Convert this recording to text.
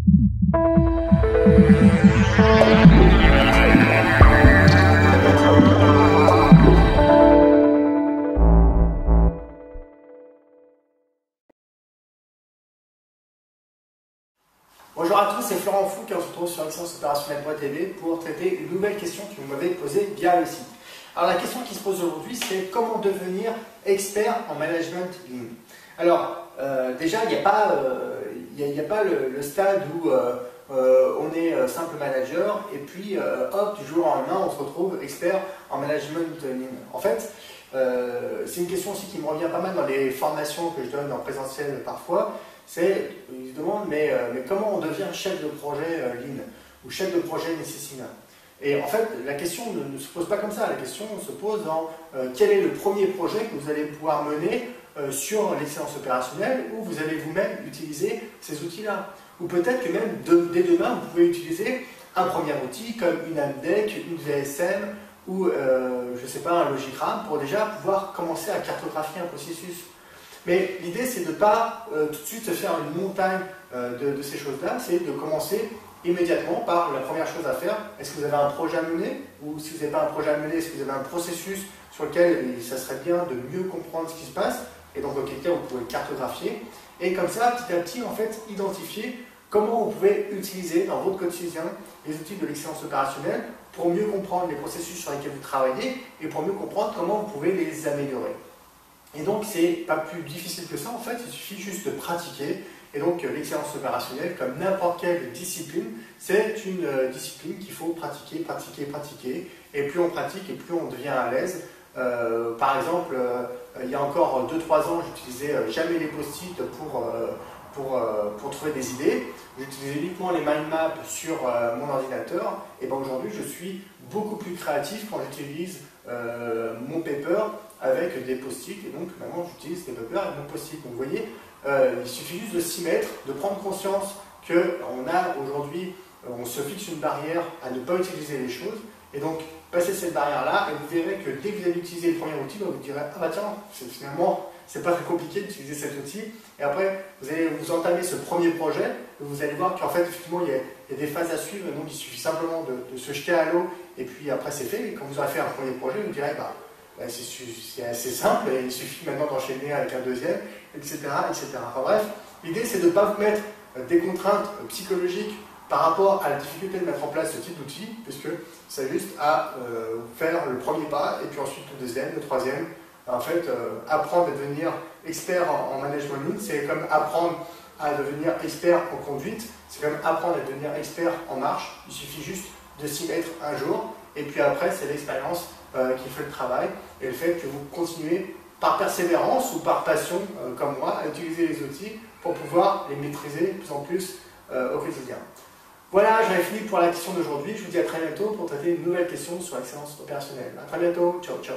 Bonjour à tous, c'est Florent Fouque et on se retrouve sur ExcellenceOpérationnelle.tv pour traiter une nouvelle question que vous m'avez posée via le site. Alors la question qui se pose aujourd'hui, c'est comment devenir expert en management Lean. Alors déjà, il n'y a pas le stade où on est simple manager et puis hop, du jour au lendemain, on se retrouve expert en management Lean. En fait, c'est une question aussi qui me revient pas mal dans les formations que je donne en présentiel parfois. C'est, ils se demandent, mais comment on devient chef de projet Lean ou chef de projet Necessina? Et en fait, la question ne se pose pas comme ça. La question se pose en quel est le premier projet que vous allez pouvoir mener sur l'excellence opérationnelle où vous allez vous-même utiliser ces outils-là. Ou peut-être que même dès demain, vous pouvez utiliser un premier outil comme une AMDEC, une VSM ou, je ne sais pas, un Logigram pour déjà pouvoir commencer à cartographier un processus. Mais l'idée, c'est de ne pas tout de suite se faire une montagne de ces choses-là, c'est de commencer immédiatement par la première chose à faire. Est-ce que vous avez un projet à mener? Ou si vous n'avez pas un projet à mener, est-ce que vous avez un processus sur lequel ça serait bien de mieux comprendre ce qui se passe? Et donc, dans quel cas, vous pouvez cartographier. Et comme ça, petit à petit, en fait, identifier comment vous pouvez utiliser dans votre quotidien les outils de l'excellence opérationnelle pour mieux comprendre les processus sur lesquels vous travaillez et pour mieux comprendre comment vous pouvez les améliorer. Et donc, c'est pas plus difficile que ça, en fait, il suffit juste de pratiquer. Et donc, l'excellence opérationnelle, comme n'importe quelle discipline, c'est une discipline qu'il faut pratiquer, pratiquer, pratiquer. Et plus on pratique, et plus on devient à l'aise. Par exemple, il y a encore 2-3 ans, j'utilisais jamais les post-it pour trouver des idées. J'utilisais uniquement les mind maps sur mon ordinateur. Et ben aujourd'hui, je suis beaucoup plus créatif quand j'utilise mon paper avec des post-it. Et donc maintenant, j'utilise des papers avec mon post-it. Donc vous voyez, il suffit juste de s'y mettre, de prendre conscience qu'on a aujourd'hui, on se fixe une barrière à ne pas utiliser les choses. Et donc, passez cette barrière-là, et vous verrez que dès que vous allez utiliser le premier outil, vous direz « Ah bah tiens, finalement, c'est pas très compliqué d'utiliser cet outil. » Et après, vous allez vous entamer ce premier projet, et vous allez voir qu'en fait, effectivement, il y a des phases à suivre, donc il suffit simplement de se jeter à l'eau, et puis après c'est fait. Et quand vous aurez fait un premier projet, vous direz bah, c'est assez simple, et il suffit maintenant d'enchaîner avec un deuxième, etc. etc. Enfin bref, l'idée c'est de ne pas vous mettre des contraintes psychologiques par rapport à la difficulté de mettre en place ce type d'outil, puisque c'est juste à faire le premier pas, et puis ensuite le deuxième, le troisième. En fait, apprendre à devenir expert en management Lean, c'est comme apprendre à devenir expert en conduite, c'est comme apprendre à devenir expert en marche. Il suffit juste de s'y mettre un jour, et puis après, c'est l'expérience qui fait le travail, et le fait que vous continuez par persévérance ou par passion, comme moi, à utiliser les outils pour pouvoir les maîtriser de plus en plus au quotidien. Voilà, j'avais fini pour la question d'aujourd'hui. Je vous dis à très bientôt pour traiter une nouvelle question sur l'excellence opérationnelle. À très bientôt. Ciao, ciao.